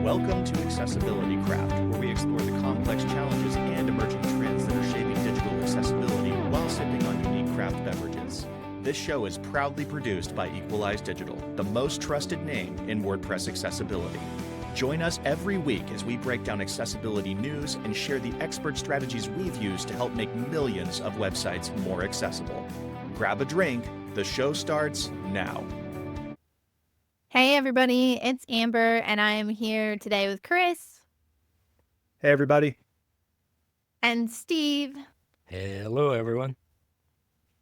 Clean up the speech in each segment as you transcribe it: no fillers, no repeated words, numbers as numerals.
Welcome to Accessibility Craft, where we explore the complex challenges and emerging trends that are shaping digital accessibility while sipping on unique craft beverages. This show is proudly produced by Equalize Digital, the most trusted name in WordPress accessibility. Join us every week as we break down accessibility news and share the expert strategies we've used to help make millions of websites more accessible. Grab a drink. The show starts now. Hey everybody, it's Amber and I'm here today with Chris. Hey everybody. And Steve. Hello everyone.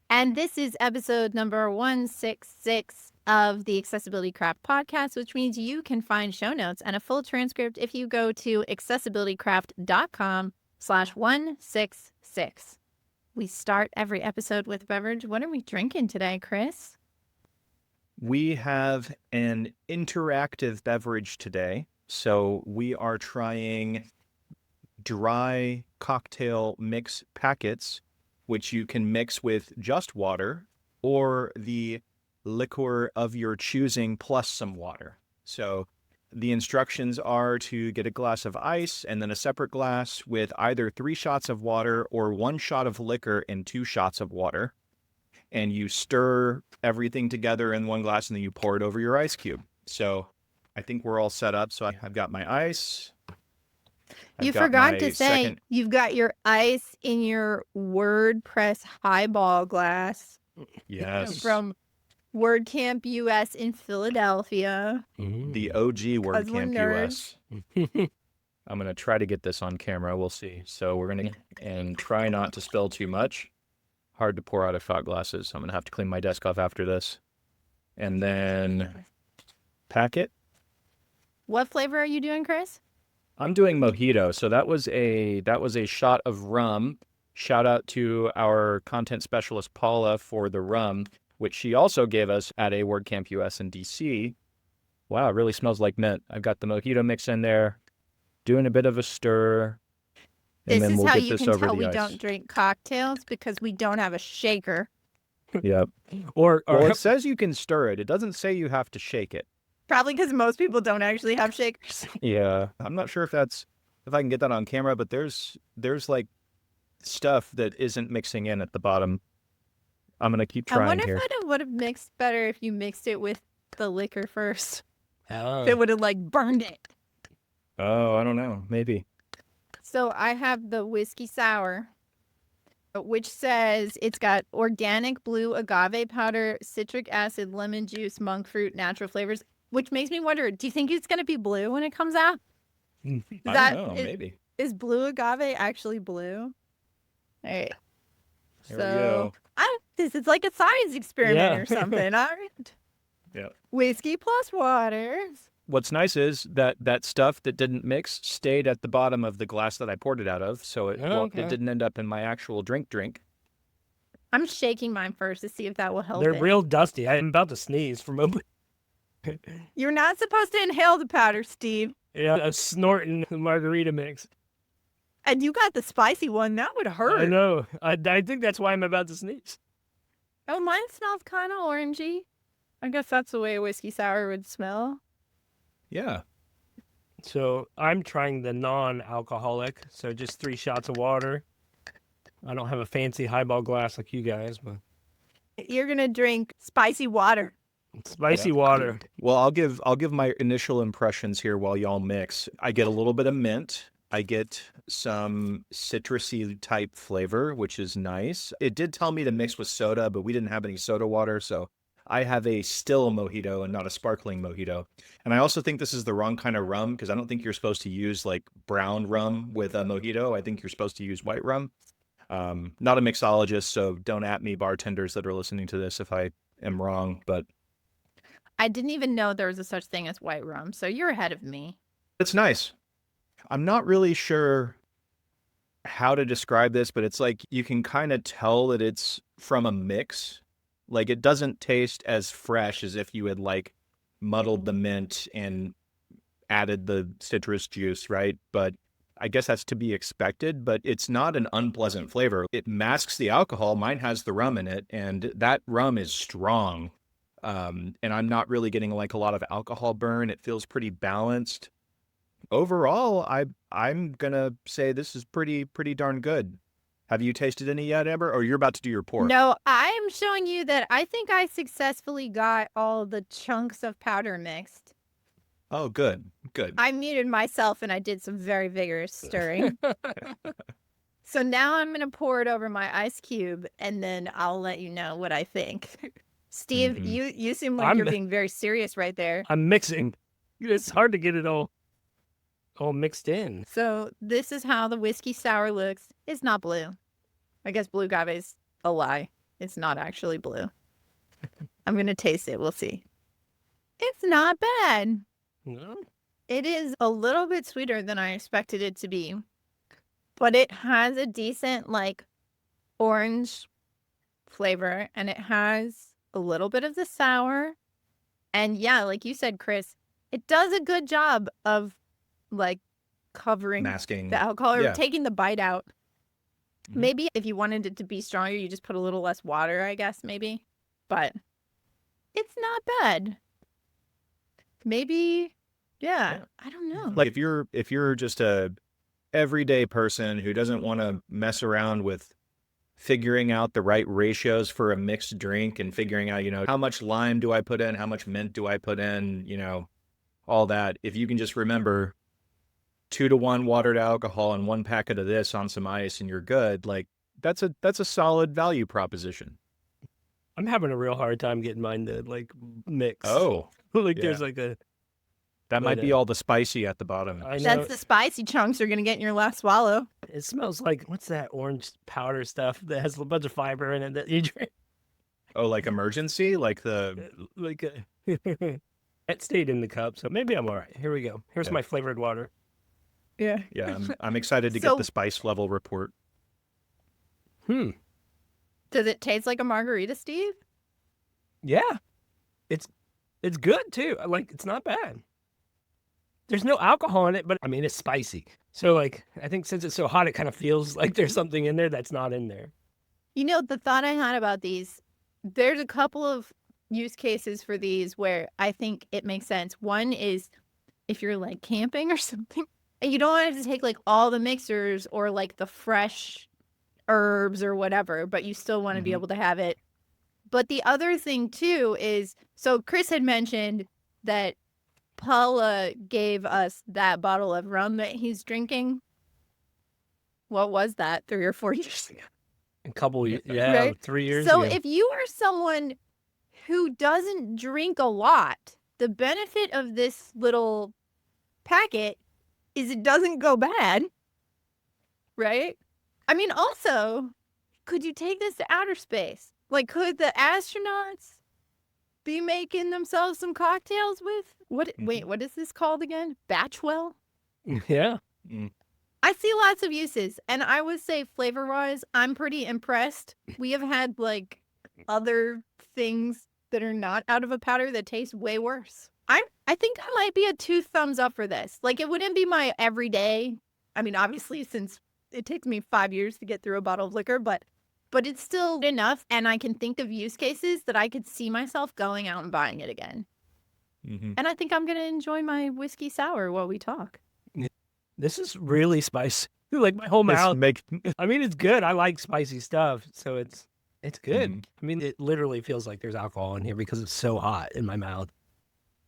And this is episode number 166 of the Accessibility Craft podcast, which means you can find show notes and a full transcript if you go to accessibilitycraft.com/166. We start every episode with a beverage. What are we drinking today, Chris? We have an interactive beverage today. So we are trying dry cocktail mix packets, which you can mix with just water or the liquor of your choosing plus some water. So the instructions are to get a glass of ice and then a separate glass with either 3 shots of water or 1 shot of liquor and 2 shots of water. And you stir everything together in 1 glass and then you pour it over your ice cube. So I think we're all set up. So I've got my ice. You forgot to say you've got your ice in your WordPress highball glass. Yes. From WordCamp US in Philadelphia. The OG WordCamp US. I'm going to try to get this on camera. We'll see. So we're going to and try not to spill too much. Hard to pour out of shot glasses. So I'm going to have to clean my desk off after this. And then pack it. What flavor are you doing, Chris? I'm doing mojito. So that was a shot of rum. Shout out to our content specialist, Paula, for the rum, which she also gave us at a WordCamp US in DC. Wow, it really smells like mint. I've got the mojito mix in there, doing a bit of a stir. This is how you can tell we don't drink cocktails, because we don't have a shaker. Yep. Or it says you can stir it. It doesn't say you have to shake it. Probably because most people don't actually have shakers. Yeah. I'm not sure if I can get that on camera, but there's like stuff that isn't mixing in at the bottom. I'm going to keep trying here. I wonder if it would have mixed better if you mixed it with the liquor first. Oh. If it would have burned it. Oh, I don't know. Maybe. So I have the whiskey sour, which says it's got organic blue agave powder, citric acid, lemon juice, monk fruit, natural flavors, which makes me wonder, do you think it's going to be blue when it comes out? I don't know, maybe. Is blue agave actually blue? All right. There we go. This is like a science experiment or something. All right. Yeah. Whiskey plus water. What's nice is that stuff that didn't mix stayed at the bottom of the glass that I poured it out of, so it didn't end up in my actual drink. I'm shaking mine first to see if that will help. They're real dusty. I'm about to sneeze from open. You're not supposed to inhale the powder, Steve. Yeah, a snorting margarita mix. And you got the spicy one. That would hurt. I know. I think that's why I'm about to sneeze. Oh, mine smells kind of orangey. I guess that's the way a whiskey sour would smell. Yeah. So I'm trying the non-alcoholic, so just 3 shots of water. I don't have a fancy highball glass like you guys, but you're gonna drink spicy water. Spicy water. Well, I'll give my initial impressions here while y'all mix. I get a little bit of mint. I get some citrusy type flavor, which is nice. It did tell me to mix with soda, but we didn't have any soda water, so I have a still mojito and not a sparkling mojito. And I also think this is the wrong kind of rum, because I don't think you're supposed to use like brown rum with a mojito. I think you're supposed to use white rum. Not a mixologist, so don't at me, bartenders that are listening to this, if I am wrong, but I didn't even know there was a such thing as white rum, so you're ahead of me. it's nice. I'm not really sure how to describe this, but it's like you can kind of tell that it's from a mix. Like it doesn't taste as fresh as if you had like muddled the mint and added the citrus juice, right? But I guess that's to be expected, but it's not an unpleasant flavor. It masks the alcohol. Mine has the rum in it, and that rum is strong. And I'm not really getting like a lot of alcohol burn. It feels pretty balanced. overall, I'm gonna say this is pretty darn good. Have you tasted any yet, Amber? Or you're about to do your pour? No, I'm showing you that I think I successfully got all the chunks of powder mixed. Oh, good. I muted myself and I did some very vigorous stirring. So now I'm going to pour it over my ice cube and then I'll let you know what I think. Steve, Mhm. you seem like you're being very serious right there. I'm mixing. It's hard to get it all mixed in. So this is how the whiskey sour looks. It's not blue. I guess blue agave's a lie. It's not actually blue. I'm going to taste it. We'll see. It's not bad. No? It is a little bit sweeter than I expected it to be. But it has a decent, like, orange flavor. And it has a little bit of the sour. And yeah, like you said, Chris, it does a good job of, like, covering Masking. the alcohol or Yeah. taking the bite out. Mhm. Maybe if you wanted it to be stronger, you just put a little less water, I guess, maybe. But it's not bad. Maybe, yeah. I don't know. Like if you're just a everyday person who doesn't want to mess around with figuring out the right ratios for a mixed drink and figuring out, how much lime do I put in, how much mint do I put in, all that. If you can just remember 2-to-1 water to alcohol and 1 packet of this on some ice and you're good, like that's a solid value proposition. I'm having a real hard time getting mine to like mix. Oh, Like yeah. there's like a that might But, be all the spicy at the bottom. I know That's the spicy chunks you're going to get in your last swallow. it smells like what's that orange powder stuff that has a bunch of fiber in it that you drink. Oh, like emergency, like the Like it stayed in the cup, so maybe I'm all right. Here we go. Here's Yeah. my flavored water. Yeah. yeah. I'm excited to So- get the spice level report. Does it taste like a margarita, Steve? Yeah, it's good too. Like it's not bad. There's no alcohol in it, but I mean it's spicy. So like I think since it's so hot, it kind of feels like there's something in there that's not in there. You know, the thought I had about these, there's a couple of use cases for these where I think it makes sense. One is if you're like camping or something and you don't have to take like all the mixers or like the fresh herbs or whatever, but you still want to be Mhm. able to have it. But the other thing too is, so Chris had mentioned that Paula gave us that bottle of rum that he's drinking. What was that, 3 or 4 years ago? A couple, Right? 3 years So ago. if you are someone who doesn't drink a lot, the benefit of this little packet is it doesn't go bad, right? I mean, also, could you take this to outer space? Like, could the astronauts be making themselves some cocktails with? Wait, what is this called again? Batchwell? Yeah. I see lots of uses, and I would say flavor-wise, I'm pretty impressed. We have had like other things that are not out of a powder that taste way worse. I think I might be a 2 thumbs up for this. Like it wouldn't be my everyday. I mean, obviously, since it takes me 5 years to get through a bottle of liquor, but it's still enough, and I can think of use cases that I could see myself going out and buying it again. Mm-hmm. And I think I'm gonna enjoy my whiskey sour while we talk. This is really spicy. Like my whole mouth. I mean, it's good. I like spicy stuff, so it's good. Mhm. I mean, it literally feels like there's alcohol in here because it's so hot in my mouth.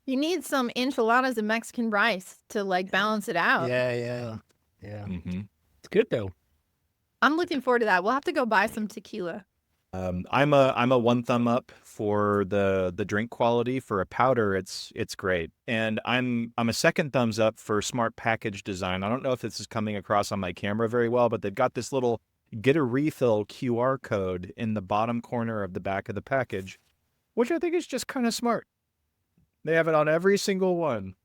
You need some enchiladas and Mexican rice to like balance it out. Yeah. Mm-hmm. It's good though. I'm looking forward to that. We'll have to go buy some tequila. I'm a 1 thumb up for the drink quality. For a powder, it's great, and I'm a 2nd thumbs up for smart package design. I don't know if this is coming across on my camera very well, but they've got this little get a refill QR code in the bottom corner of the back of the package, which I think is just kind of smart. They have it on every single one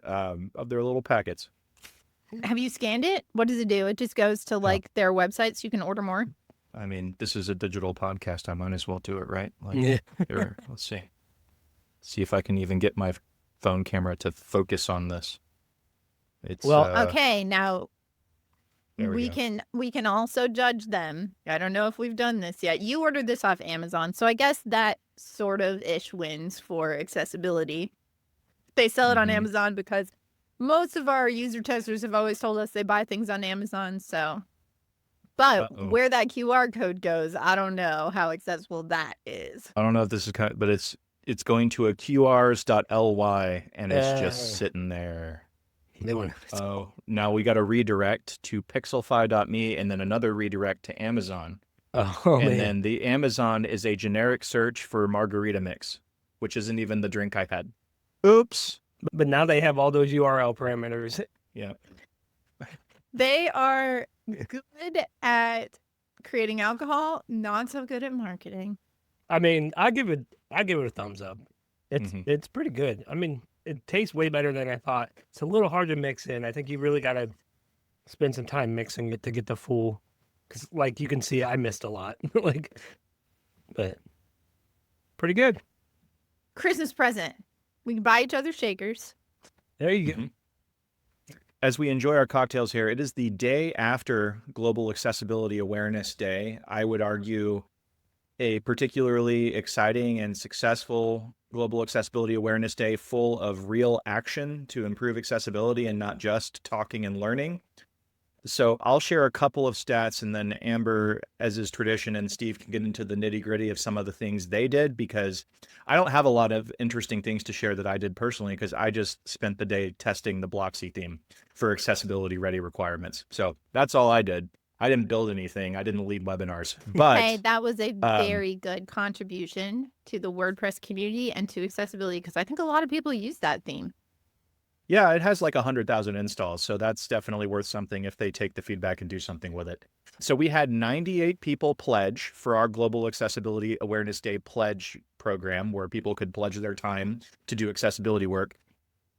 of their little packets. Have you scanned it? What does it do? It just goes to like their website so you can order more. I mean, this is a digital podcast. I might as well do it, right? Like, Yeah. here, let's see if I can even get my phone camera to focus on this. It's Well, Okay, now there we we can also judge them. I don't know if we've done this yet. You ordered this off Amazon, so I guess that sort of ish wins for accessibility. They sell it on Mhm. Amazon because most of our user testers have always told us they buy things on Amazon. But Uh-oh. where that QR code goes, I don't know how accessible that is. I don't know if this is but it's going to a qrs.ly and it's just Uh. sitting there. They want Oh, now we got to redirect to pixelfy.me and then another redirect to Amazon. Oh, and man. then the Amazon is a generic search for margarita mix, which isn't even the drink I've had. Oops. But now they have all those URL parameters. Yeah. They are good at creating alcohol, not so good at marketing. I mean, I give it a thumbs up. It's pretty good. I mean, it tastes way better than I thought. It's a little hard to mix in. I think you really got to spend some time mixing it to get the full. Because, like, you can see, I missed a lot. But pretty good. Christmas present. We can buy each other shakers. There you go. As we enjoy our cocktails here, it is the day after Global Accessibility Awareness Day. I would argue a particularly exciting and successful Global Accessibility Awareness Day full of real action to improve accessibility and not just talking and learning. So I'll share a couple of stats and then Amber, as is tradition, and Steve can get into the nitty gritty of some of the things they did, because I don't have a lot of interesting things to share that I did personally, because I just spent the day testing the Blocksy theme for accessibility ready requirements. So that's all I did. I didn't build anything. I didn't lead webinars, but Hey, that was a very good contribution to the WordPress community and to accessibility, because I think a lot of people use that theme. yeah, it has like 100,000 installs. So that's definitely worth something if they take the feedback and do something with it. So we had 98 people pledge for our Global Accessibility Awareness Day pledge program, where people could pledge their time to do accessibility work.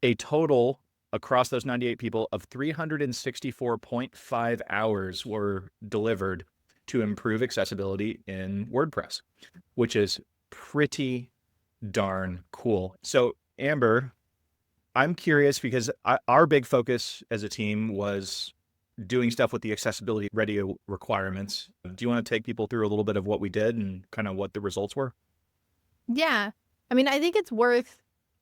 A total across those 98 people of 364.5 hours were delivered to improve accessibility in WordPress, which is pretty darn cool. So Amber, I'm curious, because our big focus as a team was doing stuff with the accessibility ready requirements. Do you want to take people through a little bit of what we did and kind of what the results were? Yeah. I mean, I think it's worth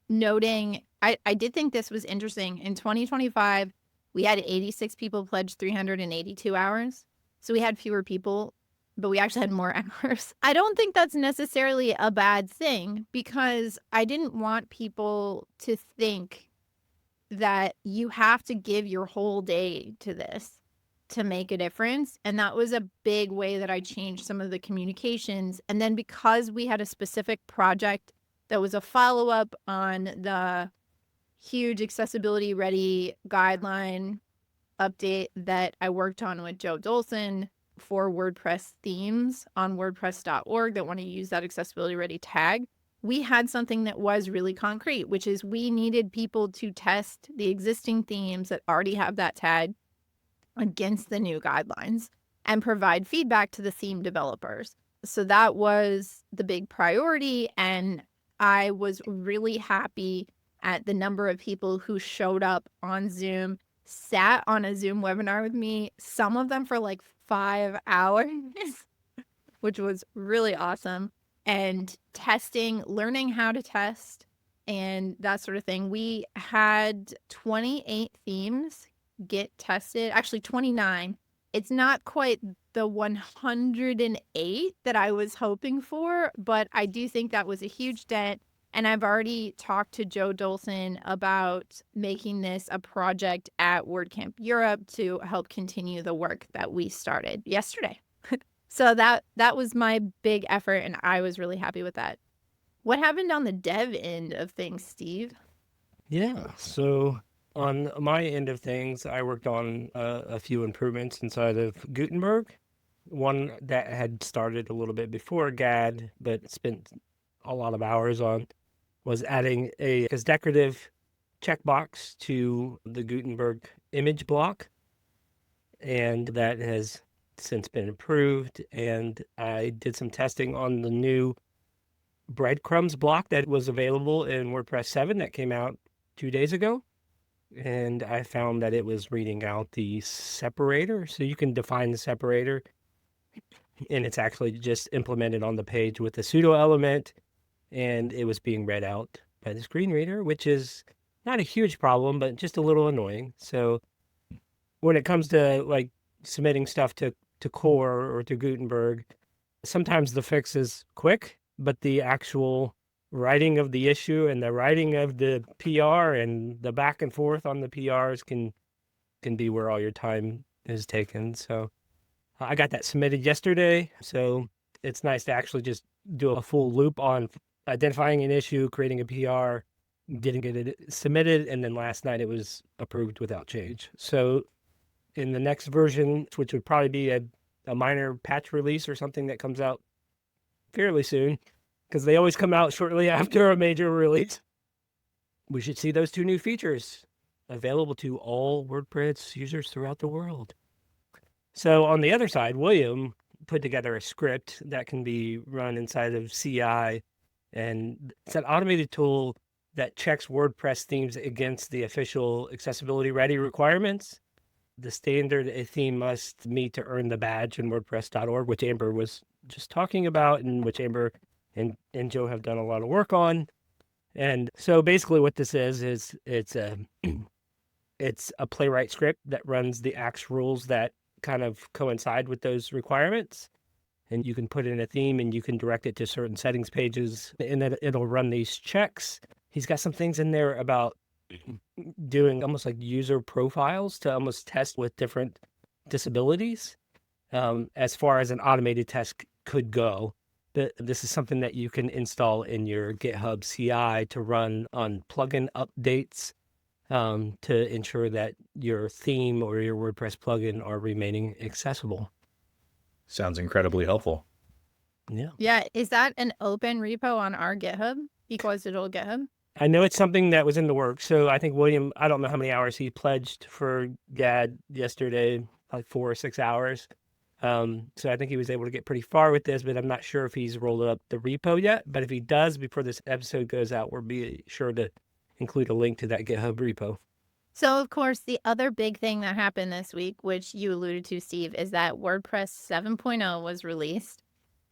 noting. I did think this was interesting. In 2025, we had 86 people pledge 382 hours. So we had fewer people, but we actually had more hours. I don't think that's necessarily a bad thing, because I didn't want people to think that you have to give your whole day to this to make a difference. And that was a big way that I changed some of the communications. And then because we had a specific project that was a follow-up on the huge accessibility ready guideline update that I worked on with Joe Dolson for WordPress themes on WordPress.org that want to use that accessibility ready tag, we had something that was really concrete, which is we needed people to test the existing themes that already have that tag against the new guidelines and provide feedback to the theme developers. So that was the big priority. And I was really happy at the number of people who showed up on Zoom, sat on a Zoom webinar with me, some of them for like 5 hours, which was really awesome. And testing, learning how to test and that sort of thing. We had 28 themes get tested, actually 29. It's not quite the 108 that I was hoping for, but I do think that was a huge dent. And I've already talked to Joe Dolson about making this a project at WordCamp Europe to help continue the work that we started yesterday. So that was my big effort, and I was really happy with that. What happened on the dev end of things, Steve? Yeah. So on my end of things, I worked on a few improvements inside of Gutenberg. One that had started a little bit before GAAD, but spent a lot of hours on, was adding a decorative checkbox to the Gutenberg image block. And that has since been improved. And I did some testing on the new breadcrumbs block that was available in WordPress 7 that came out 2 days ago. And I found that it was reading out the separator. So you can define the separator, and it's actually just implemented on the page with the pseudo element, and it was being read out by the screen reader, which is not a huge problem, but just a little annoying. So when it comes to like submitting stuff to Core or to Gutenberg, sometimes the fix is quick, but the actual writing of the issue and the writing of the PR and the back and forth on the PRs can be where all your time is taken. So I got that submitted yesterday. So it's nice to actually just do a full loop on identifying an issue, creating a PR, getting it submitted, and then last night it was approved without change. So in the next version, which would probably be a minor patch release or something that comes out fairly soon, because they always come out shortly after a major release, we should see those two new features available to all WordPress users throughout the world. So on the other side, William put together a script that can be run inside of CI, and it's an automated tool that checks WordPress themes against the official accessibility ready requirements. The standard a theme must meet to earn the badge in WordPress.org, which Amber was just talking about, and which Amber and Joe have done a lot of work on. And so basically what this is it's a playwright script that runs the Axe rules that kind of coincide with those requirements. And you can put in a theme and you can direct it to certain settings pages, and then it'll run these checks. He's got some things in there about doing almost like user profiles to almost test with different disabilities, as far as an automated test could go. But this is something that you can install in your GitHub CI to run on plugin updates, to ensure that your theme or your WordPress plugin are remaining accessible. Sounds incredibly helpful. Yeah. Yeah. Is that an open repo on our GitHub? Equals Digital GitHub? I know it's something that was in the works. So I think William, I don't know how many hours he pledged for GAAD yesterday, like 4 or 6 hours. So I think he was able to get pretty far with this, but I'm not sure if he's rolled up the repo yet. But if he does, before this episode goes out, we'll be sure to include a link to that GitHub repo. So, of course, the other big thing that happened this week, which you alluded to, Steve, is that WordPress 7.0 was released.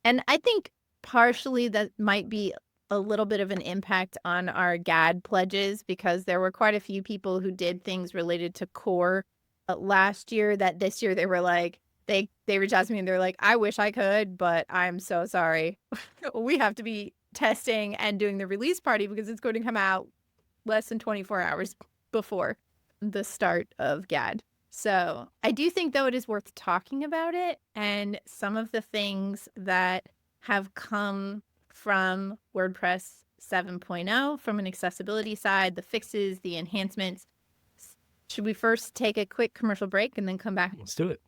And I think partially that might be a little bit of an impact on our GAAD pledges, because there were quite a few people who did things related to core last year that this year they were like, they reached out to me and they're like, I wish I could, but I'm so sorry. We have to be testing and doing the release party because it's going to come out less than 24 hours before the start of GAAD. So I do think, though, it is worth talking about it, and some of the things that have come from WordPress 7.0 from an accessibility side, the fixes, the enhancements. Should we first take a quick commercial break and then come back? Let's do it.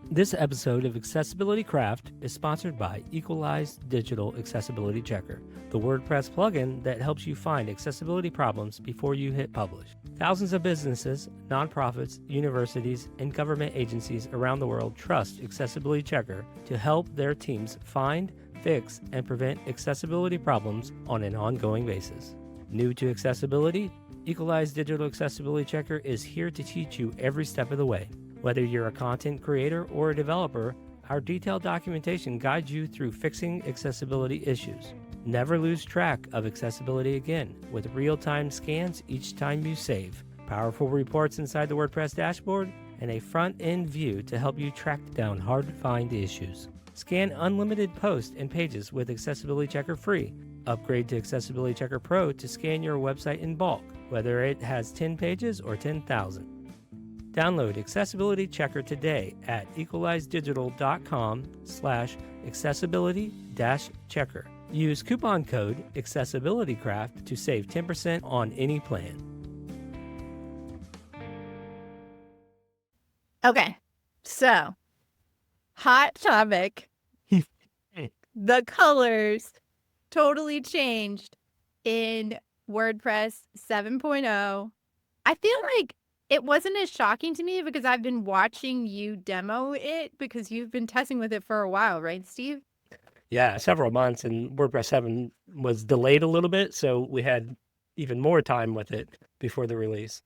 This episode of Accessibility Craft is sponsored by Equalized Digital Accessibility Checker, the WordPress plugin that helps you find accessibility problems before you hit publish. Thousands of businesses, nonprofits, universities, and government agencies around the world trust Accessibility Checker to help their teams find, fix, and prevent accessibility problems on an ongoing basis. New to accessibility, Equalized Digital Accessibility Checker is here to teach you every step of the way. Whether you're a content creator or a developer, our detailed documentation guides you through fixing accessibility issues. Never lose track of accessibility again with real-time scans each time you save, powerful reports inside the WordPress dashboard, and a front-end view to help you track down hard-to-find issues. Scan unlimited posts and pages with Accessibility Checker free. Upgrade to Accessibility Checker Pro to scan your website in bulk, whether it has 10 pages or 10,000. Download Accessibility Checker today at equalizedigital.com/accessibility-checker. Use coupon code AccessibilityCraft to save 10% on any plan. Okay, so hot topic. The colors totally changed in WordPress 7.0. I feel like it wasn't as shocking to me because I've been watching you demo it, because you've been testing with it for a while, right, Steve? Yeah, several months, and WordPress 7 was delayed a little bit, so we had even more time with it before the release.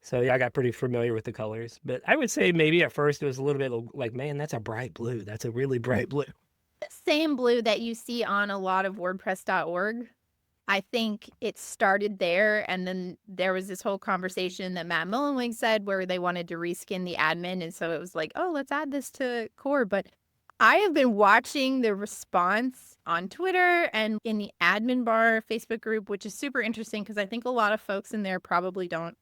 So yeah, I got pretty familiar with the colors, but I would say maybe at first it was a little bit like, man, that's a bright blue. That's a really bright blue. The same blue that you see on a lot of WordPress.org I think it started there, and then there was this whole conversation that Matt Mullenweg said where they wanted to reskin the admin, and so it was like, oh, let's add this to core. But I have been watching the response on Twitter and in the admin bar Facebook group, which is super interesting because I think a lot of folks in there probably don't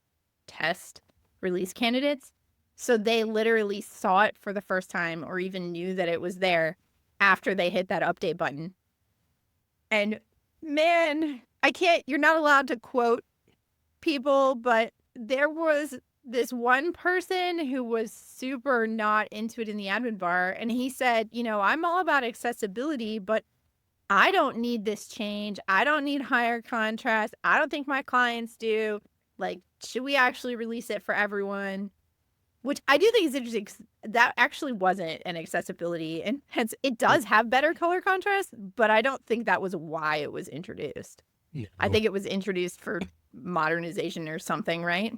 test release candidates. So they literally saw it for the first time or even knew that it was there after they hit that update button. And man, you're not allowed to quote people, but there was this one person who was super not into it in the admin bar. And he said, I'm all about accessibility, but I don't need this change. I don't need higher contrast. I don't think my clients do. Like, should we actually release it for everyone? Which I do think is interesting because that actually wasn't an accessibility, and hence it does have better color contrast, but I don't think that was why it was introduced. No. I think it was introduced for modernization or something, right?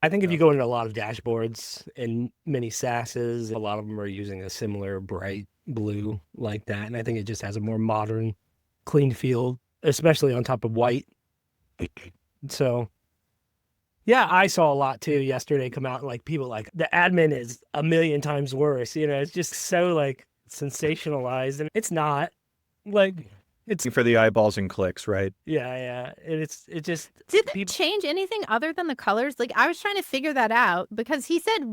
I think if you go into a lot of dashboards and many SaaSes, a lot of them are using a similar bright blue like that. And I think it just has a more modern, clean feel, especially on top of white. So, yeah, I saw a lot too yesterday come out, like people like the admin is a million times worse. It's just so like sensationalized, and it's not. Like, it's For the eyeballs and clicks, right? yeah. And it just Did they change anything other than the colors? Like, I was trying to figure that out because he said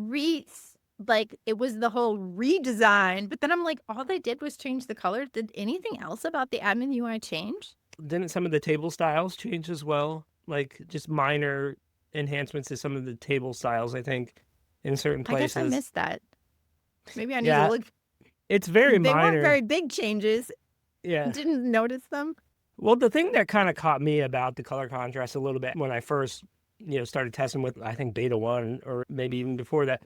like it was the whole redesign, but then I'm like, all they did was change the colors. Did anything else about the admin UI change? didn't some of the table styles change as well? Like just minor enhancements to some of the table styles, I think, in certain places. I guess I missed that. Maybe I need Yeah, to look. It's very They minor. weren't very big changes. Yeah. Didn't notice them. Well, the thing that kind of caught me about the color contrast a little bit when I first, started testing with, I think, beta 1 or maybe even before that,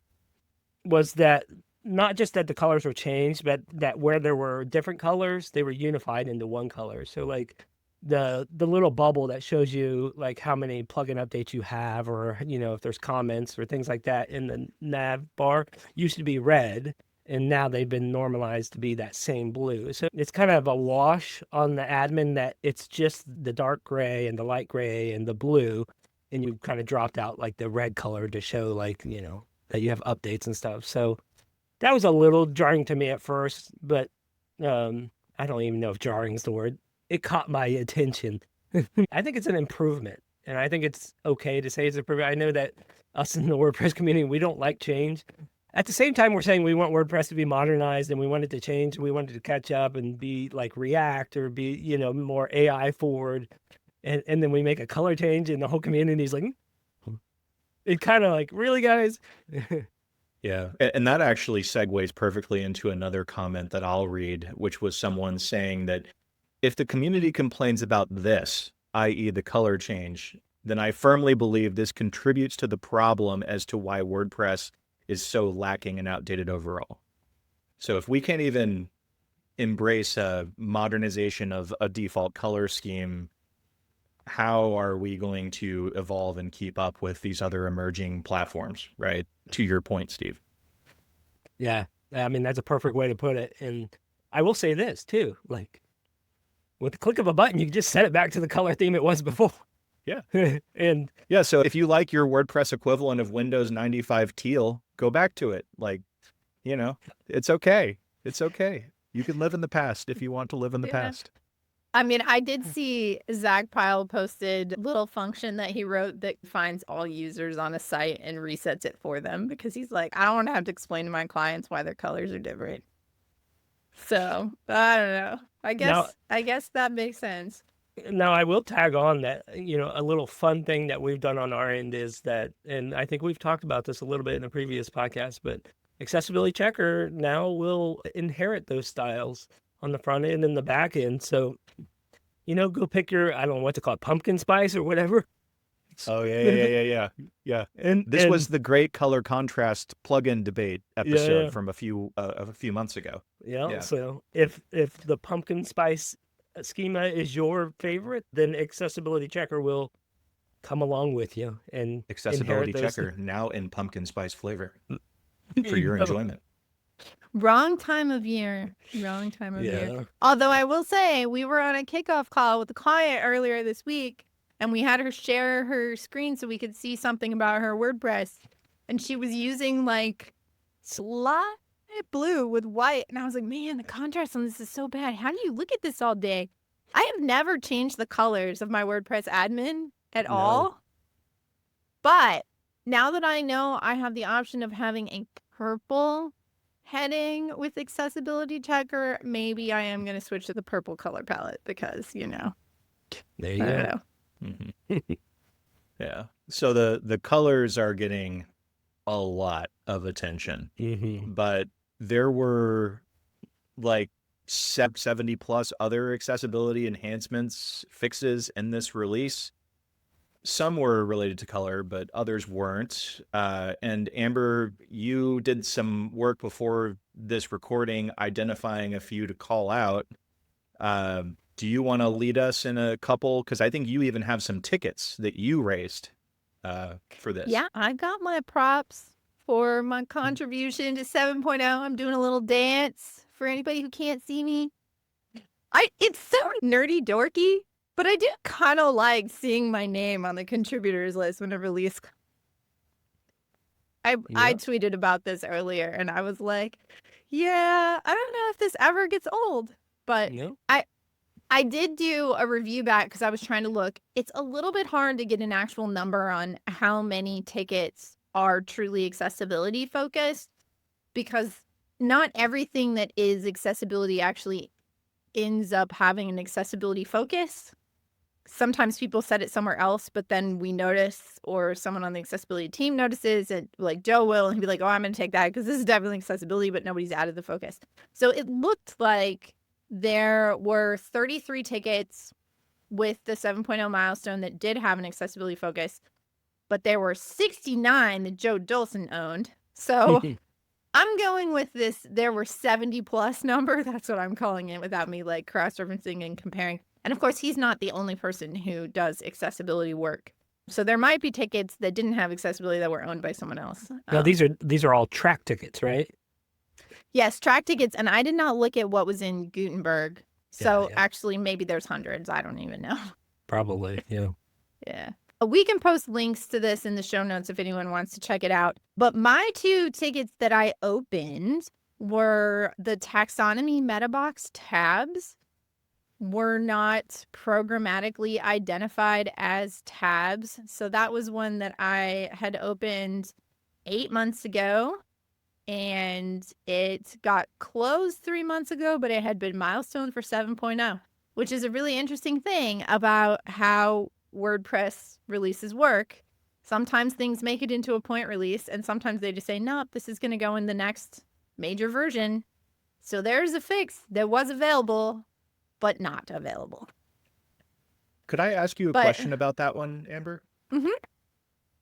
was that not just that the colors were changed, but that where there were different colors, they were unified into one color. So like the little bubble that shows you like how many plugin updates you have, or if there's comments or things like that in the nav bar, used to be red, and now they've been normalized to be that same blue. So it's kind of a wash on the admin that it's just the dark gray and the light gray and the blue, and you kind of dropped out like the red color to show like that you have updates and stuff. So that was a little jarring to me at first, but I don't even know if jarring is the word. It caught my attention. I think it's an improvement, and I think it's okay to say it's an improvement. I know that us in the WordPress community, we don't like change. At the same time, we're saying we want WordPress to be modernized and we want it to change. We want it to catch up and be like React or be, more AI forward. And then we make a color change and the whole community is like, it kind of like, really, guys? Yeah. And that actually segues perfectly into another comment that I'll read, which was someone saying that if the community complains about this, i.e. the color change, then I firmly believe this contributes to the problem as to why WordPress is so lacking and outdated overall. So if we can't even embrace a modernization of a default color scheme, how are we going to evolve and keep up with these other emerging platforms, right? To your point, Steve. Yeah. I mean, that's a perfect way to put it. And I will say this too, like with the click of a button, you can just set it back to the color theme it was before. Yeah. And yeah, so if you like your WordPress equivalent of Windows 95 teal, go back to it. Like, it's okay. It's okay. You can live in the past if you want to live in the past. I mean, I did see Zach Pyle posted a little function that he wrote that finds all users on a site and resets it for them because he's like, I don't want to have to explain to my clients why their colors are different. So I don't know. I guess that makes sense. Now, I will tag on that, a little fun thing that we've done on our end is that, and I think we've talked about this a little bit in the previous podcast, but Accessibility Checker now will inherit those styles on the front end and the back end. So, go pick your, I don't know what to call it, pumpkin spice or whatever. Oh, yeah. And this was the great color contrast plugin debate episode from a few months ago. Yeah. So if the pumpkin spice schema is your favorite, then Accessibility Checker will come along with you. And Accessibility Checker now in pumpkin spice flavor for your enjoyment. Wrong time of year. Wrong time of year. Yeah. Although I will say, we were on a kickoff call with the client earlier this week, and we had her share her screen so we could see something about her WordPress. And she was using like slide blue with white. And I was like, man, the contrast on this is so bad. How do you look at this all day? I have never changed the colors of my WordPress admin at No. all. But now that I know I have the option of having a purple heading with accessibility checker, maybe I am going to switch to the purple color palette because, There you I go. don't know. Mhm. Yeah. So the colors are getting a lot of attention, Mm-hmm. but there were like 70 plus other accessibility enhancements, fixes in this release. Some were related to color, but others weren't. And Amber, you did some work before this recording identifying a few to call out. Do you want to lead us in a couple? Because I think you even have some tickets that you raised for this. Yeah, I got my props for my contribution to 7.0. I'm doing a little dance for anybody who can't see me. It's so nerdy dorky, but I do kind of like seeing my name on the contributors list when a release. I Yeah. tweeted about this earlier, and I was like, yeah, I don't know if this ever gets old, but No. I did do a review back because I was trying to look. It's a little bit hard to get an actual number on how many tickets are truly accessibility focused, because not everything that is accessibility actually ends up having an accessibility focus. Sometimes people set it somewhere else, but then we notice, or someone on the accessibility team notices, and like Joe will, and he'll be like, oh, I'm going to take that because this is definitely accessibility, but nobody's added the focus. So it looked like there were 33 tickets with the 7.0 milestone that did have an accessibility focus, but there were 69 that Joe Dolson owned. So I'm going with this, there were 70 plus number. That's what I'm calling it without me like cross-referencing and comparing. And of course, he's not the only person who does accessibility work. So there might be tickets that didn't have accessibility that were owned by someone else. Now these are all track tickets, right? Yes, track tickets. And I did not look at what was in Gutenberg. So Yeah. actually, maybe there's hundreds. I don't even know. Probably. Yeah. Yeah. We can post links to this in the show notes if anyone wants to check it out. But my two tickets that I opened were the taxonomy MetaBox tabs were not programmatically identified as tabs. So that was one that I had opened 8 months ago, and it got closed 3 months ago, but it had been milestone for 7.0, which is a really interesting thing about how WordPress releases work. Sometimes things make it into a point release, and sometimes they just say, nope, this is going to go in the next major version. So there's a fix that was available, but not available. Could I ask you a question about that one, Amber? Mhm.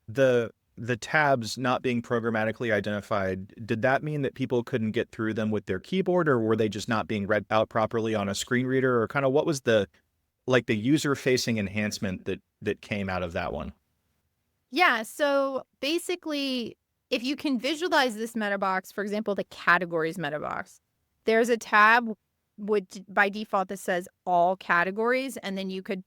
The tabs not being programmatically identified, did that mean that people couldn't get through them with their keyboard, or were they just not being read out properly on a screen reader, or kind of what was the user-facing enhancement that came out of that one? Yeah, so basically, if you can visualize this meta box, for example, the categories meta box, there's a tab by default that says all categories, and then you could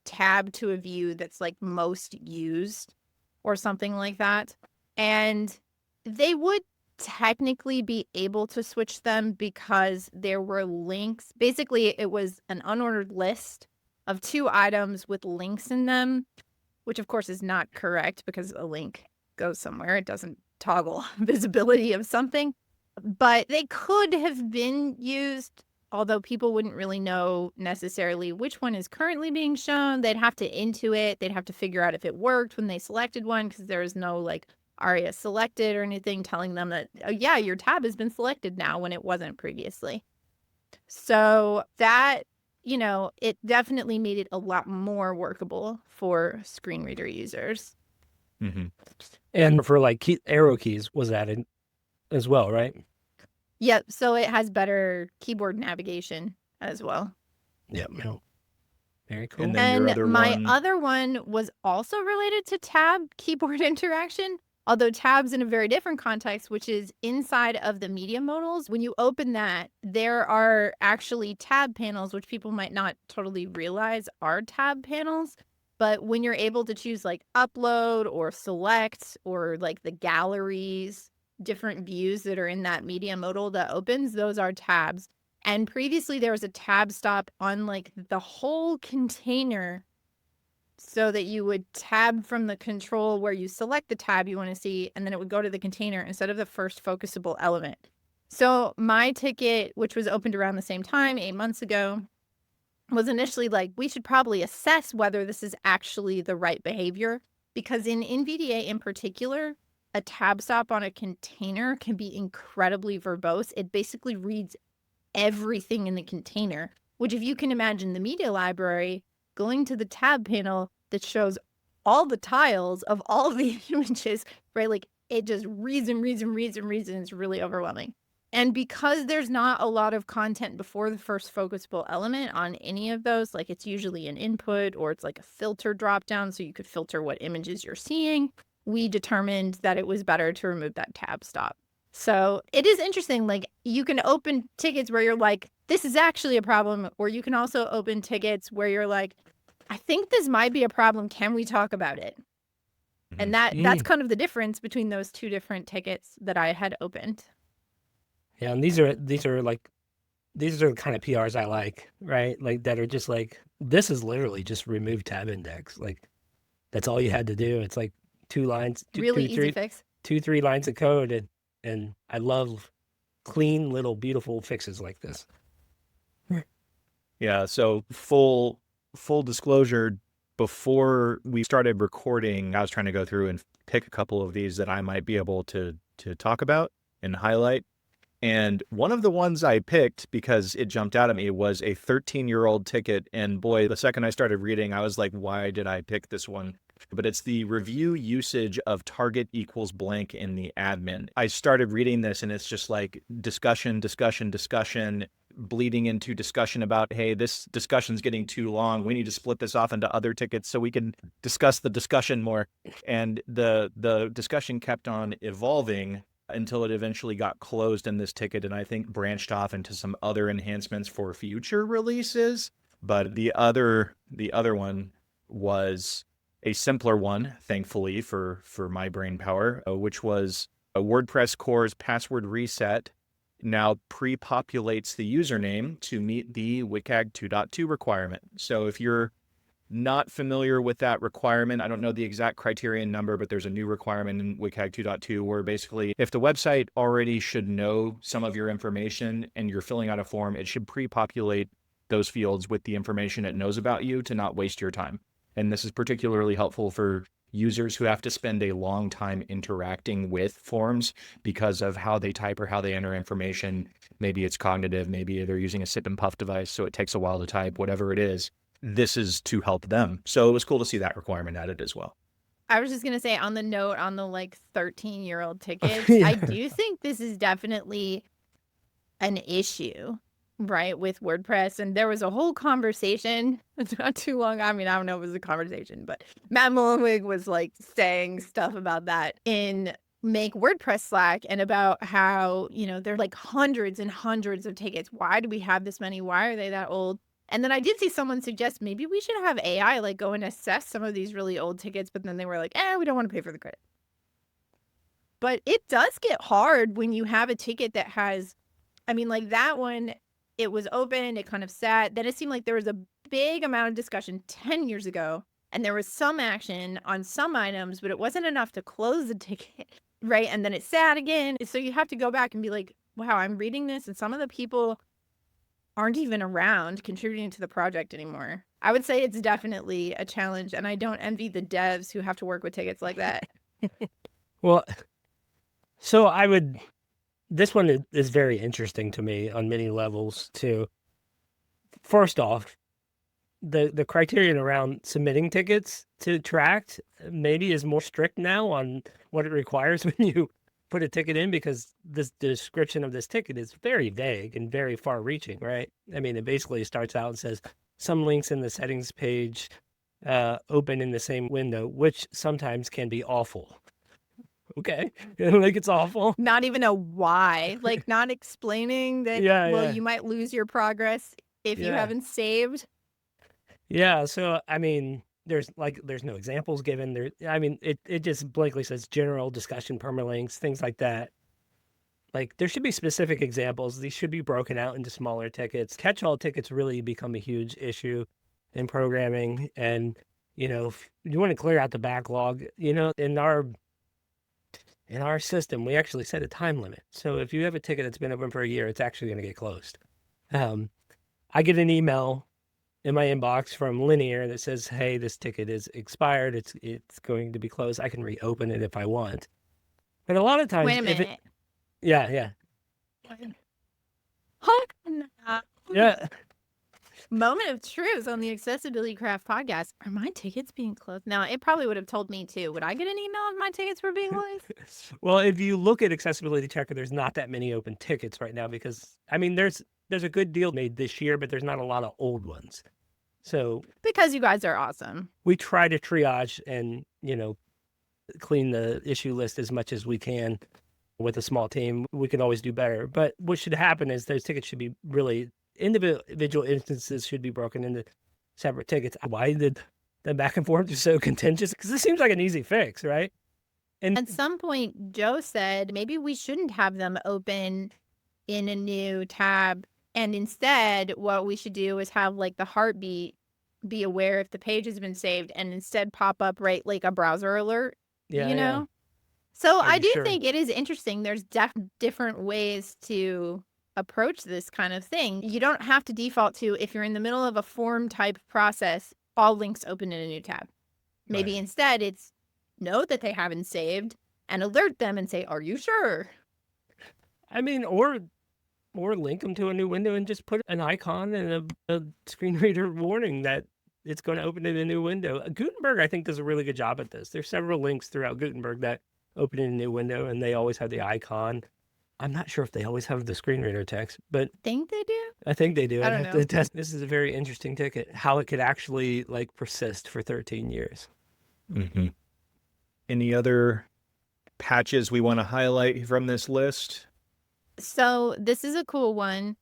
tab to a view that's like most used or something like that. And they would technically be able to switch them because there were links. Basically, it was an unordered list of 2 items with links in them, which of course is not correct because a link goes somewhere. It doesn't toggle visibility of something. But they could have been used, although people wouldn't really know necessarily which one is currently being shown. They'd have to intuit. They'd have to figure out if it worked when they selected one, because there is no like ARIA selected or anything telling them that, oh, yeah, your tab has been selected now when it wasn't previously. So that, it definitely made it a lot more workable for screen reader users. Mm-hmm. And for like arrow keys was added as well, right? Yep. So it has better keyboard navigation as well. Yep. No. Very cool. And then your And other my one. other one was also related to tab keyboard interaction, Although tabs in a very different context, which is inside of the media modals, when you open that, there are actually tab panels, which people might not totally realize are tab panels. But when you're able to choose like upload or select or like the galleries, different views that are in that media modal that opens, those are tabs. And previously there was a tab stop on like the whole container, so that you would tab from the control where you select the tab you want to see, and then it would go to the container instead of the first focusable element. So my ticket, which was opened around the same time, 8 months ago, was initially like, we should probably assess whether this is actually the right behavior, because in NVDA in particular, a tab stop on a container can be incredibly verbose. It basically reads everything in the container, which if you can imagine the media library, going to the tab panel that shows all the tiles of all of the images, right? Like it just reads and reads and reads and reads, and it's really overwhelming. And because there's not a lot of content before the first focusable element on any of those, like it's usually an input or it's like a filter drop down, so you could filter what images you're seeing, we determined that it was better to remove that tab stop. So it is interesting. Like you can open tickets where you're like, this is actually a problem, or you can also open tickets where you're like, I think this might be a problem. Can we talk about it? And that's kind of the difference between those two different tickets that I had opened. Yeah, and these are the kind of PRs I like, right? Like that are just like, this is literally just remove tab index. Like that's all you had to do. It's like 2 lines, Really easy fix. 2-3 lines of code, and I love clean little beautiful fixes like this. Yeah, so full disclosure, before we started recording, I was trying to go through and pick a couple of these that I might be able to talk about and highlight. And one of the ones I picked, because it jumped out at me, was a 13-year-old ticket. And boy, the second I started reading, I was like, why did I pick this one? But it's the review usage of target equals blank in the admin. I started reading this and it's just like discussion, bleeding into discussion about, hey, this discussion's getting too long. We need to split this off into other tickets so we can discuss the discussion more. And the discussion kept on evolving until it eventually got closed in this ticket, and I think branched off into some other enhancements for future releases. But the other one was a simpler one, thankfully for my brain power, which was a WordPress core's password reset now pre-populates the username to meet the WCAG 2.2 requirement. So if you're not familiar with that requirement, I don't know the exact criterion number, but there's a new requirement in WCAG 2.2 where basically if the website already should know some of your information and you're filling out a form, it should pre-populate those fields with the information it knows about you to not waste your time. And this is particularly helpful for users who have to spend a long time interacting with forms because of how they type or how they enter information. Maybe it's cognitive, maybe they're using a sip and puff device, so it takes a while to type, whatever it is. This is to help them. So it was cool to see that requirement added as well. I was just going to say, on the note on the like 13-year-old tickets, Yeah. I do think this is definitely an issue, right, with WordPress. And there was a whole conversation, it's not too long. I mean, I don't know if it was a conversation, but Matt Mullenweg was like saying stuff about that in Make WordPress Slack, and about how, you know, there are like hundreds and hundreds of tickets. Why do we have this many? Why are they that old? And then I did see someone suggest maybe we should have AI like go and assess some of these really old tickets, but then they were like, we don't want to pay for the credit. But it does get hard when you have a ticket that has, I mean, like that one, it was open, it kind of sat. Then it seemed like there was a big amount of discussion 10 years ago, and there was some action on some items, but it wasn't enough to close the ticket, right? And then it sat again. So you have to go back and be like, wow, I'm reading this, and some of the people aren't even around contributing to the project anymore. I would say it's definitely a challenge, and I don't envy the devs who have to work with tickets like that. Well, so this one is very interesting to me on many levels too. First off, the criterion around submitting tickets to Tract maybe is more strict now on what it requires when you put a ticket in, because the description of this ticket is very vague and very far reaching, right? I mean, it basically starts out and says some links in the settings page open in the same window, which sometimes can be awful. Okay. Like it's awful. Not even a why, like not explaining that, Yeah, well, yeah, you might lose your progress if you yeah. haven't saved. Yeah, so I mean, there's no examples given there. I mean, it just blankly says general discussion permalinks, things like that. Like there should be specific examples. These should be broken out into smaller tickets. Catch-all tickets really become a huge issue in programming, and if you want to clear out the backlog, in our system, we actually set a time limit. So if you have a ticket that's been open for a year, it's actually going to get closed. Um, I get an email in my inbox from Linear that says, "Hey, this ticket is expired. It's going to be closed. I can reopen it if I want." But a lot of times, Wait a minute. yeah, Hold on. yeah. Moment of truth on the Accessibility Craft podcast. Are my tickets being closed? Now, it probably would have told me too. Would I get an email if my tickets were being closed? Well, if you look at Accessibility Checker, there's not that many open tickets right now because I mean, there's a good deal made this year, but there's not a lot of old ones. So Because you guys are awesome. we try to triage and clean the issue list as much as we can. With a small team, we can always do better. But what should happen is those tickets should be really individual instances should be broken into separate tickets. Why did the back and forth is so contentious? Because this seems like an easy fix, right? And At some point, Joe said maybe we shouldn't have them open in a new tab. And instead, what we should do is have like the heartbeat be aware if the page has been saved and instead pop up right like a browser alert, yeah, you yeah. know? So Are I you do sure? think it is interesting. There's different ways to approach this kind of thing. You don't have to default to, if you're in the middle of a form type process, all links open in a new tab. Maybe Right. instead it's note that they haven't saved and alert them and say, are you sure? I mean, or link them to a new window and just put an icon and a screen reader warning that it's going to open in a new window. Gutenberg, I think, does a really good job at this. There's several links throughout Gutenberg that open in a new window, and they always have the icon. I'm not sure if they always have the screen reader text, but Think they do? I think they do. I I'd don't have know. to test. This is a very interesting ticket, how it could actually persist for 13 years. Mm-hmm. Any other patches we want to highlight from this list? So this is a cool one.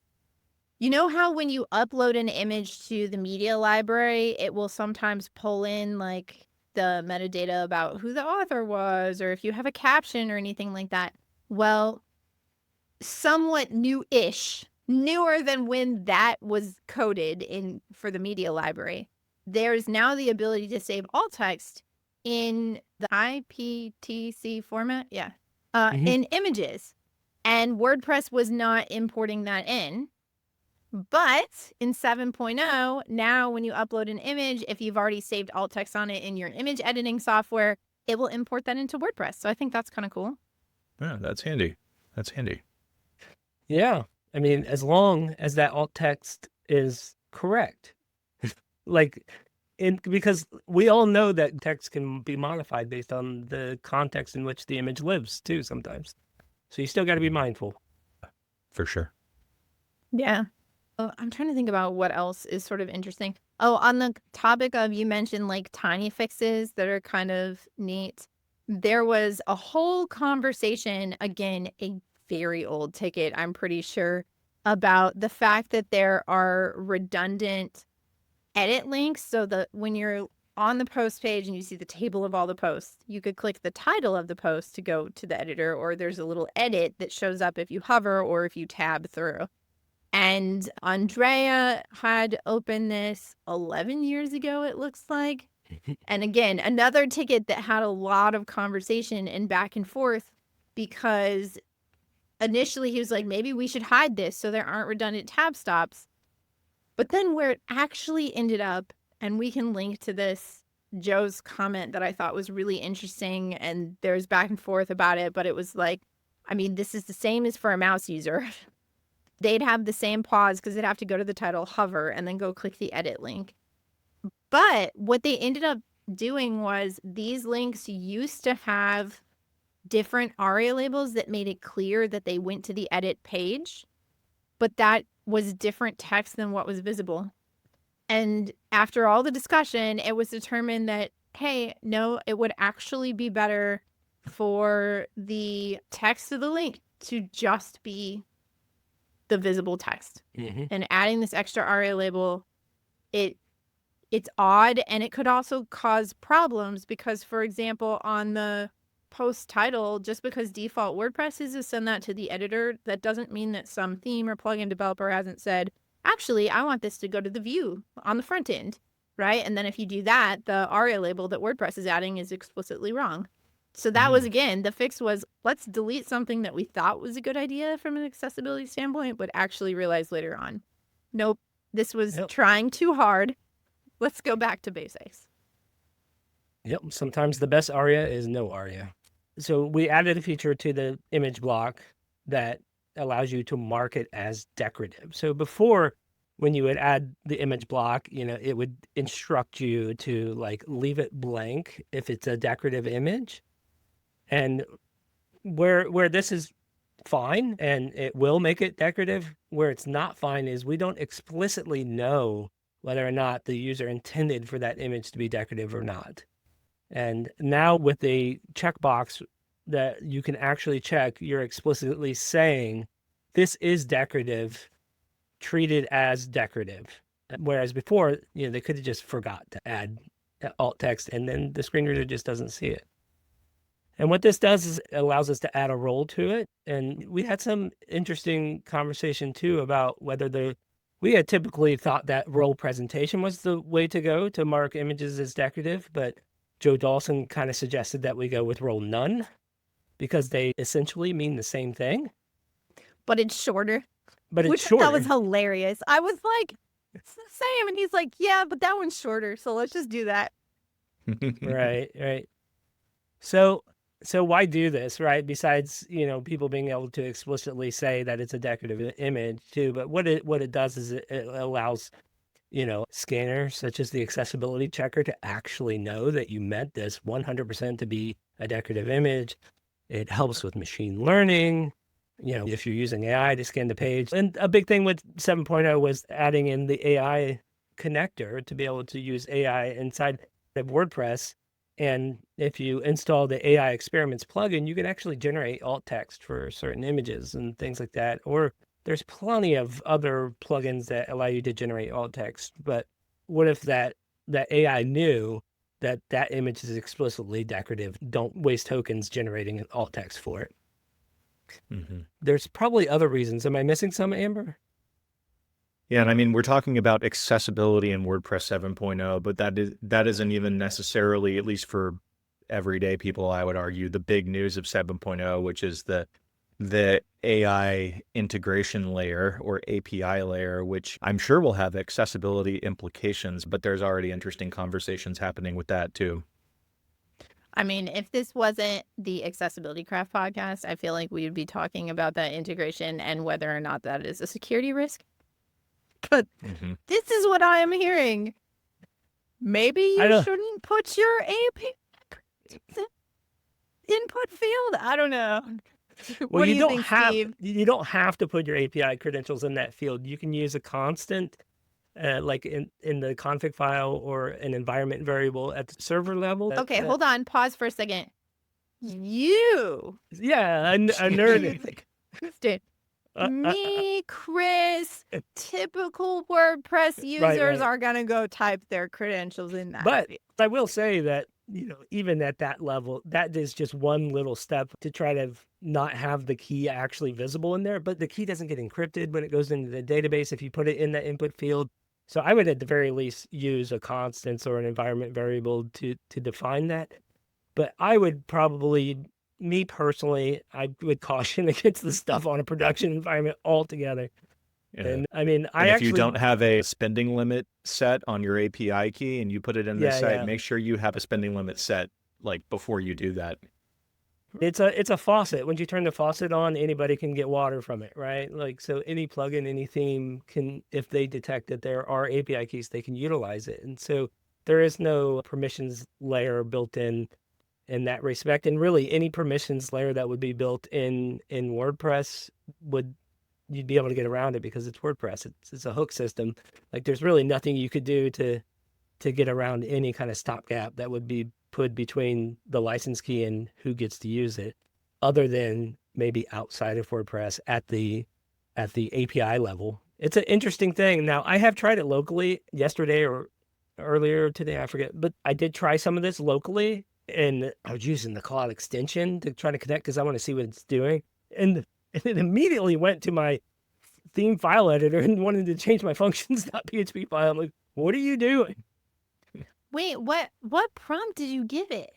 You know how when you upload an image to the media library, it will sometimes pull in like the metadata about who the author was, or if you have a caption or anything like that. Well, somewhat new-ish, newer than when that was coded in for the media library. There's now the ability to save alt text in the IPTC format. Yeah. In images. And WordPress was not importing that in. But in 7.0, now when you upload an image, if you've already saved alt text on it in your image editing software, it will import that into WordPress. So I think that's kind of cool. Yeah, that's handy. That's handy. Yeah. I mean, as long as that alt text is correct. Because we all know that text can be modified based on the context in which the image lives too sometimes. So you still got to be mindful. For sure. Yeah. Oh, I'm trying to think about what else is sort of interesting. Oh, on the topic of, you mentioned like tiny fixes that are kind of neat. There was a whole conversation, again, a very old ticket, I'm pretty sure, about the fact that there are redundant edit links. So that when you're on the post page and you see the table of all the posts, you could click the title of the post to go to the editor, or there's a little edit that shows up if you hover or if you tab through. And Andrea had opened this 11 years ago, it looks like. And again, another ticket that had a lot of conversation and back and forth, because initially he was like, maybe we should hide this so there aren't redundant tab stops. But then where it actually ended up, and we can link to this, Joe's comment that I thought was really interesting, and there's back and forth about it, but it was like, I mean, this is the same as for a mouse user. They'd have the same pause because they'd have to go to the title, hover, and then go click the edit link. But what they ended up doing was these links used to have different ARIA labels that made it clear that they went to the edit page, but that was different text than what was visible. And after all the discussion, it was determined that, hey, no, it would actually be better for the text of the link to just be the visible text. Mm-hmm. And adding this extra ARIA label, it's odd, and it could also cause problems because, for example, on the post title, just because default WordPress is to send that to the editor, that doesn't mean that some theme or plugin developer hasn't said, actually, I want this to go to the view on the front end, right? And then if you do that, the ARIA label that WordPress is adding is explicitly wrong. So that was, again, the fix was, let's delete something that we thought was a good idea from an accessibility standpoint, but actually realized later on, nope, this was trying too hard. Let's go back to basics. Yep. Sometimes the best ARIA is no ARIA. So we added a feature to the image block that allows you to mark it as decorative. So before, when you would add the image block, it would instruct you to like leave it blank if it's a decorative image. And where this is fine and it will make it decorative, where it's not fine is we don't explicitly know whether or not the user intended for that image to be decorative or not. And now with the checkbox that you can actually check, you're explicitly saying this is decorative, treat it as decorative. Whereas before, they could have just forgot to add alt text and then the screen reader just doesn't see it. And what this does is it allows us to add a role to it. And we had some interesting conversation too about whether we had typically thought that role presentation was the way to go to mark images as decorative, but Joe Dawson kind of suggested that we go with role none because they essentially mean the same thing. But it's shorter. But it's Which shorter. That was hilarious. I was like, it's the same. And he's like, yeah, but that one's shorter. So let's just do that. Right. So why do this, right? Besides, people being able to explicitly say that it's a decorative image too. But what it does is it allows, scanners such as the accessibility checker to actually know that you meant this 100% to be a decorative image. It helps with machine learning, if you're using AI to scan the page. And a big thing with 7.0 was adding in the AI connector to be able to use AI inside of WordPress. And if you install the AI Experiments plugin, you can actually generate alt text for certain images and things like that. Or there's plenty of other plugins that allow you to generate alt text. But what if that AI knew that image is explicitly decorative? Don't waste tokens generating an alt text for it. Mm-hmm. There's probably other reasons. Am I missing some, Amber? Yeah, and I mean, we're talking about accessibility in WordPress 7.0, but that isn't even necessarily, at least for everyday people, I would argue, the big news of 7.0, which is the AI integration layer or API layer, which I'm sure will have accessibility implications, but there's already interesting conversations happening with that too. I mean, if this wasn't the Accessibility Craft podcast, I feel like we would be talking about that integration and whether or not that is a security risk. But this is what I am hearing. Maybe you shouldn't put your API input field. I don't know. Well, what do you think, Steve? You don't have to put your API credentials in that field. You can use a constant, like in the config file or an environment variable at the server level. Okay, hold on. Pause for a second. You. Yeah, a nerd. Me, Chris, typical WordPress users are going to go type their credentials in that. But I will say that, even at that level, that is just one little step to try to not have the key actually visible in there. But the key doesn't get encrypted when it goes into the database if you put it in the input field. So I would at the very least use a constants or an environment variable to define that. But I would probably... Me personally, I would caution against the stuff on a production environment altogether. Yeah. And I mean, if you don't have a spending limit set on your API key and you put it in the site, make sure you have a spending limit set like before you do that. It's a faucet. Once you turn the faucet on, anybody can get water from it, right? Like, so any plugin, any theme can, if they detect that there are API keys, they can utilize it. And so there is no permissions layer built in that respect. And really any permissions layer that would be built in WordPress you'd be able to get around it because it's WordPress. It's a hook system. Like there's really nothing you could do to get around any kind of stopgap that would be put between the license key and who gets to use it, other than maybe outside of WordPress at the API level. It's an interesting thing. Now, I have tried it locally yesterday or earlier today, I forget, but I did try some of this locally, and I was using the cloud extension to try to connect because I want to see what it's doing. And it immediately went to my theme file editor and wanted to change my functions.php file. I'm like, what are you doing? Wait, what prompt did you give it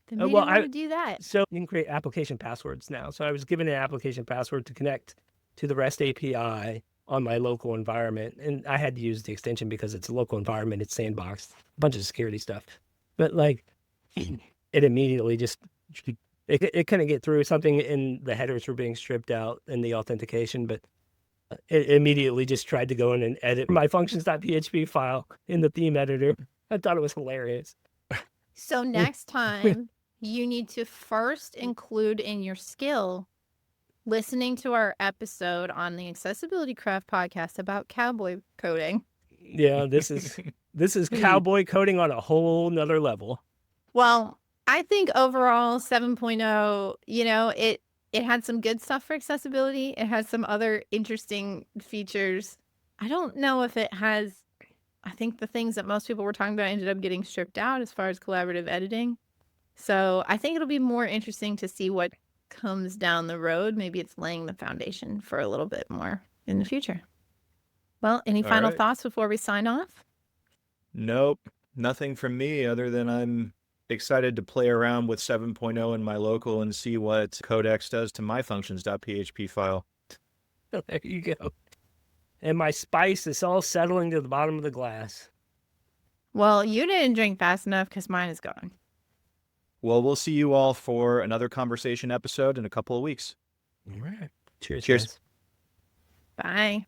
that made well, it want to do that? So you can create application passwords now. So I was given an application password to connect to the REST API on my local environment. And I had to use the extension because it's a local environment. It's sandboxed, a bunch of security stuff. But like, it immediately just, it couldn't get through. Something in the headers were being stripped out in the authentication, but it immediately just tried to go in and edit my functions.php file in the theme editor. I thought it was hilarious. So next time, you need to first include in your skill listening to our episode on the Accessibility Craft podcast about cowboy coding. Yeah, this is cowboy coding on a whole nother level. Well, I think overall 7.0, it had some good stuff for accessibility. It has some other interesting features. I don't know if it has, I think the things that most people were talking about ended up getting stripped out as far as collaborative editing. So I think it'll be more interesting to see what comes down the road. Maybe it's laying the foundation for a little bit more in the future. Well, any final thoughts before we sign off? Nope. Nothing from me other than I'm excited to play around with 7.0 in my local and see what Codex does to my functions.php file. There you go. And my spice is all settling to the bottom of the glass. Well, you didn't drink fast enough because mine is gone. Well, we'll see you all for another conversation episode in a couple of weeks. All right. Cheers. Cheers. Guys. Bye.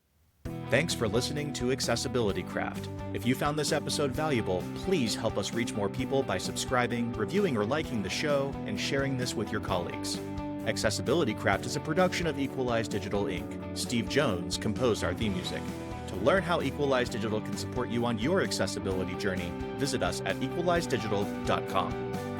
Thanks for listening to Accessibility Craft. If you found this episode valuable, please help us reach more people by subscribing, reviewing or liking the show, and sharing this with your colleagues. Accessibility Craft is a production of Equalize Digital Inc. Steve Jones composed our theme music. To learn how Equalize Digital can support you on your accessibility journey, visit us at equalizedigital.com.